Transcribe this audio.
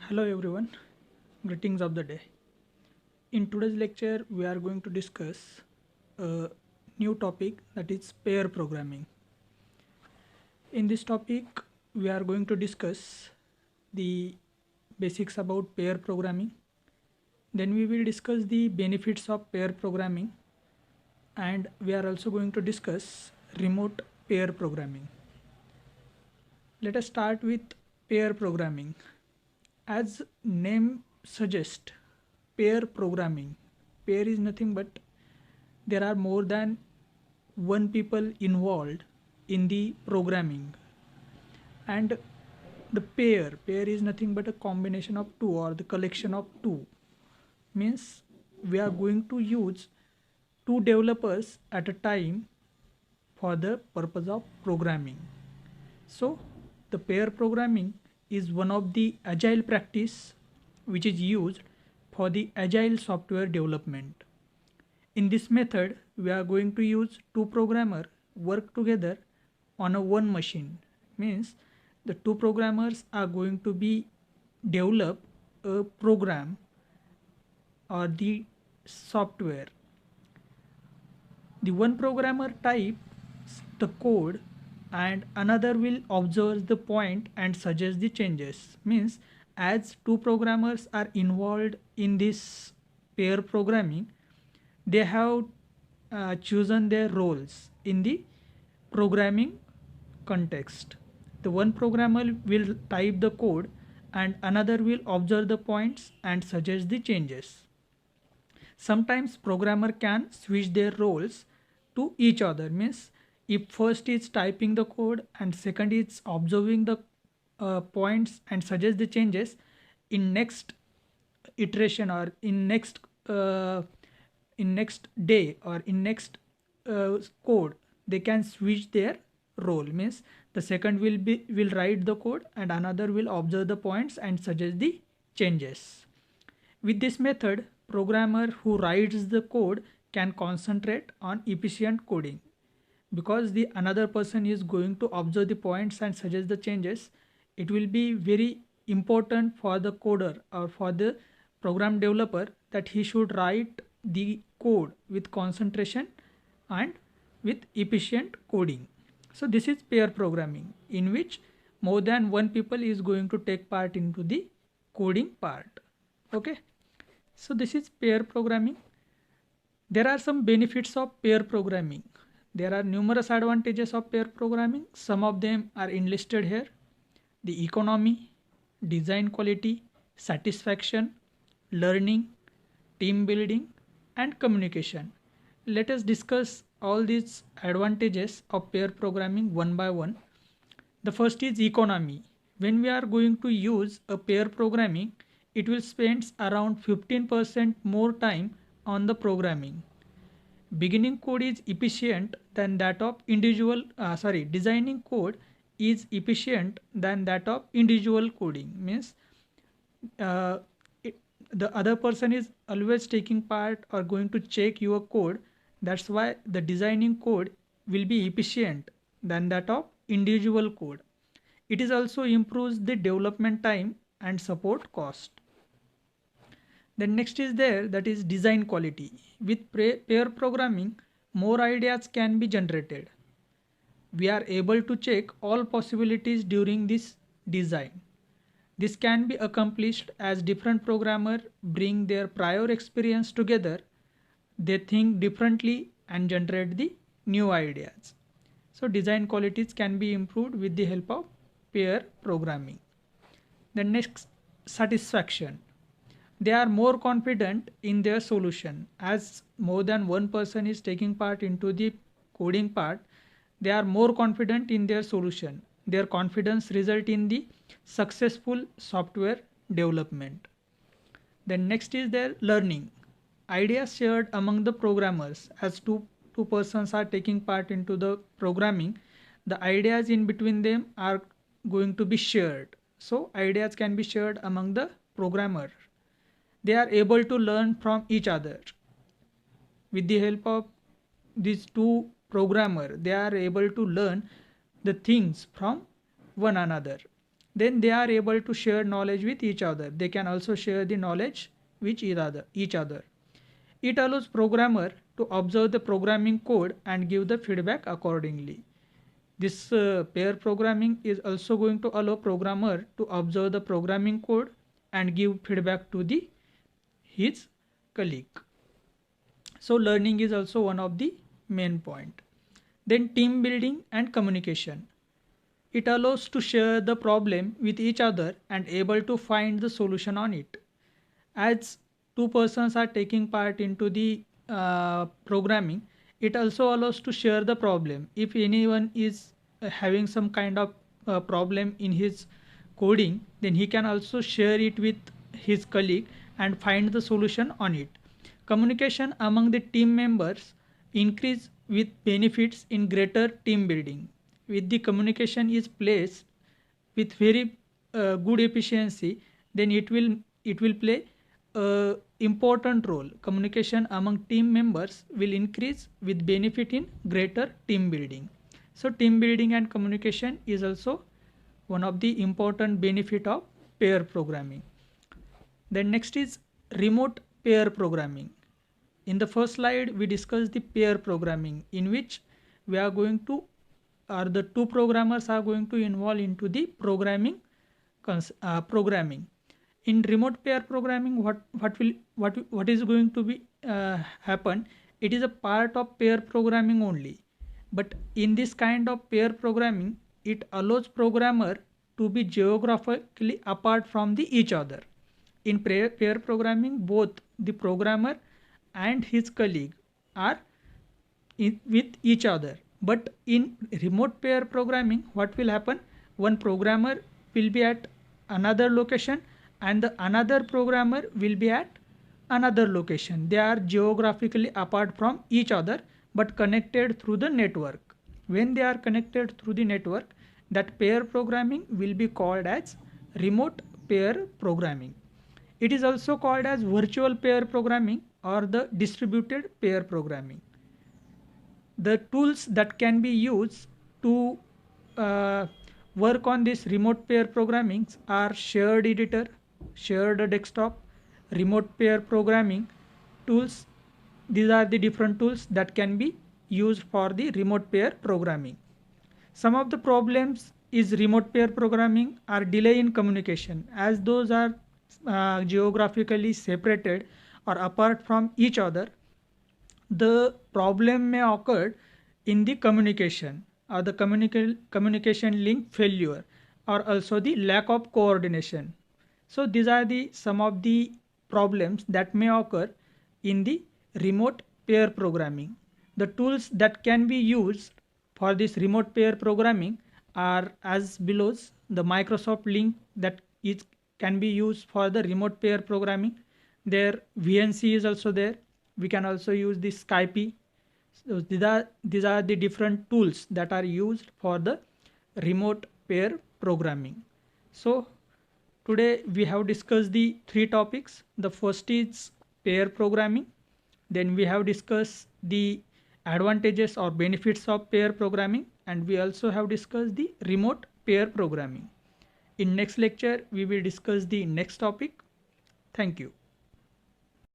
Hello everyone, greetings of the day. In today's lecture, we are going to discuss a new topic, that is pair programming. In this topic, we are going to discuss the basics about pair programming. Then we will discuss the benefits of pair programming, and we are also going to discuss remote pair programming. Let us start with pair programming. As name suggests, pair programming. Pair is nothing but there are more than one people involved in the programming, and the pair is nothing but a combination of two or the collection of two. Means we are going to use two developers at a time for the purpose of programming. So the pair programming is one of the agile practice which is used for the agile software development. In this method, we are going to use two programmers work together on a one machine. Means the two programmers are going to be develop a program or the software. The one programmer types the code and another will observe the point and suggest the changes. Means as two programmers are involved in this pair programming, they have chosen their roles in the programming context. The one programmer will type the code and another will observe the points and suggest the changes. Sometimes programmer can switch their roles to each other. Means if first is typing the code and second is observing the points and suggest the changes, in next iteration or in next day or in next code, they can switch their role. Means the second will write the code and another will observe the points and suggest the changes. With this method, programmer who writes the code can concentrate on efficient coding. Because the another person is going to observe the points and suggest the changes, it will be very important for the coder or for the program developer that he should write the code with concentration and with efficient coding. So this is pair programming, in which more than one people is going to take part into the coding part. Okay, so this is pair programming. There are some benefits of pair programming. There are numerous advantages of pair programming. Some of them are enlisted here: the economy, design quality, satisfaction, learning, team building, and communication. Let us discuss all these advantages of pair programming one by one. The first is economy. When we are going to use a pair programming, it will spend around 15% more time on the programming. Beginning code is efficient than that of designing code is efficient than that of individual coding. Means uh, the other person is always taking part or going to check your code. That's why the designing code will be efficient than that of individual code. It is also improves the development time and support cost. Then next is there, that is design quality. With pair programming, more ideas can be generated. We are able to check all possibilities during this design. This can be accomplished as different programmers bring their prior experience together. They think differently and generate the new ideas. So design qualities can be improved with the help of pair programming. The next, satisfaction. They are more confident in their solution. As more than one person is taking part into the coding part, they are more confident in their solution. Their confidence result in the successful software development. Then next is their learning. Ideas shared among the programmers. As two persons are taking part into the programming, the ideas in between them are going to be shared. So ideas can be shared among the programmer. They are able to learn from each other. With the help of these two programmers, they are able to learn the things from one another. then they are able to share knowledge with each other. They can also share the knowledge with each other. It allows programmer to observe the programming code and give the feedback accordingly. This pair programming is also going to allow programmer to observe the programming code and give feedback to his colleague. So learning is also one of the main point. Then team building and communication. It allows to share the problem with each other and able to find the solution on it. As two persons are taking part into the programming, it also allows to share the problem. If anyone is having some kind of problem in his coding, then he can also share it with his colleague and find the solution on it. Communication among the team members increase with benefits in greater team building. With the communication is placed with very good efficiency, then it will play a important role. Communication among team members will increase with benefit in greater team building. So team building and communication is also one of the important benefit of pair programming. Then next is remote pair programming. In the first slide, we discussed the pair programming, in which we are going to, or the two programmers are going to involve into the programming. In remote pair programming, what is going to be happen? It is a part of pair programming only. But in this kind of pair programming, it allows programmer to be geographically apart from each other. In pair programming, both the programmer and his colleague are with each other. But in remote pair programming, what will happen? One programmer will be at another location and the another programmer will be at another location. They are geographically apart from each other but connected through the network. When they are connected through the network, that pair programming will be called as remote pair programming. It is also called as virtual pair programming or the distributed pair programming. The tools that can be used to work on this remote pair programming are shared editor, shared desktop, remote pair programming tools. These are the different tools that can be used for the remote pair programming. Some of the problems is remote pair programming are delay in communication, as those are geographically separated or apart from each other. The problem may occur in the communication or the communication link failure, or also the lack of coordination. So these are the some of the problems that may occur in the remote pair programming. The tools that can be used for this remote pair programming are as below. The Microsoft link that can be used for the remote pair programming. There VNC is also there. We can also use the Skype. So these are the different tools that are used for the remote pair programming. So today we have discussed the three topics. The first is pair programming. Then we have discussed the advantages or benefits of pair programming, and we also have discussed the remote pair programming. In next lecture, we will discuss the next topic. Thank you.